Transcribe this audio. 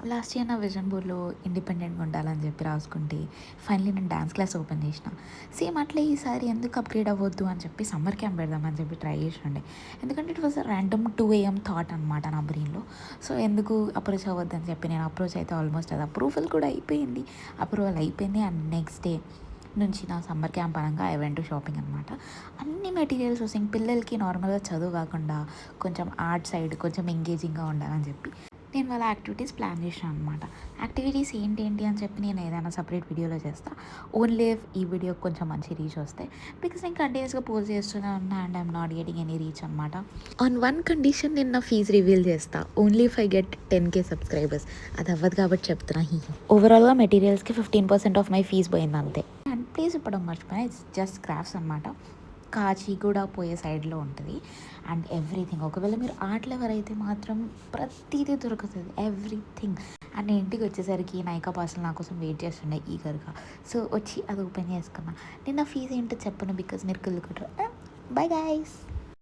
Last year నా vision బోర్డ్‌లో ఇండిపెండెంట్‌గా ఉండాలని చెప్పి రాసుకుంటే, ఫైనల్లీ నేను డాన్స్ క్లాస్ ఓపెన్ చేసిన. సేమ్ అట్లే ఈసారి ఎందుకు అప్‌గ్రేడ్ అవ్వద్దు అని చెప్పి సమ్మర్ క్యాంప్ పెడదామని చెప్పి ట్రై చేస్తుండే. ఎందుకంటే it was a random 2 AM thought అనమాట నా బ్రెయిన్‌లో. సో, ఎందుకు అప్రోచ్ అవ్వద్దని చెప్పి నేను అప్రోచ్ అయితే ఆల్మోస్ట్ అది అప్రూవల్ కూడా అయిపోయింది. అప్రూవల్ అయిపోయింది అండ్ నెక్స్ట్ డే నుంచి నా సమ్మర్ క్యాంప్ అనంగా ఐ వెంట్ టు షాపింగ్ అనమాట. అన్ని మెటీరియల్స్ ఇంక పిల్లలకి నార్మల్‌గా చదువు కాకుండా కొంచెం ఆర్ట్ సైడ్ కొంచెం ఎంగేజింగ్‌గా ఉండాలని చెప్పి నేను వాళ్ళ యాక్టివిటీస్ ప్లాన్ చేశాను అనమాట. యాక్టివిటీస్ ఏంటి అని చెప్పి నేను ఏదైనా సపరేట్ వీడియోలో చేస్తా. ఓన్లీ ఇఫ్ ఈ వీడియోకి కొంచెం మంచి రీచ్ వస్తే. బికాస్ నేను కంటిన్యూస్‌గా పోస్ట్ చేస్తూనే ఉన్నా and I'm not getting any reach అనమాట. ఆన్ వన్ కండిషన్ నేను నా ఫీజ్ రివీల్ చేస్తా. Only if I get 10K subscribers. అది అవ్వదు కాబట్టి చెప్తున్నా. ఓవరాల్‌గా మెటీరియల్స్‌కి 15% ఆఫ్ మై ఫీజ్ పోయింది అంతే. అండ్ ప్లీజ్ చెప్పడం మర్చిపోయినా ఇట్స్ జస్ట్ క్రాఫ్ట్స్ అనమాట. కాచిగూడ పోయే సైడ్లో ఉంటుంది అండ్ ఎవ్రీథింగ్. ఒకవేళ మీరు ఆర్ట్ లవర్ అయితే మాత్రం ప్రతిదీ దొరుకుతుంది, ఎవ్రీథింగ్. అండ్ నేను ఇంటికి వచ్చేసరికి నైకా పార్సల్ నా కోసం వెయిట్ చేస్తుండే ఈగర్గా. సో వచ్చి అది ఓపెన్ చేసుకున్నా. నేను నా ఫీజు ఏంటో చెప్పను బికాజ్ మీరు కుళ్ళుకుంటారు. Bye guys.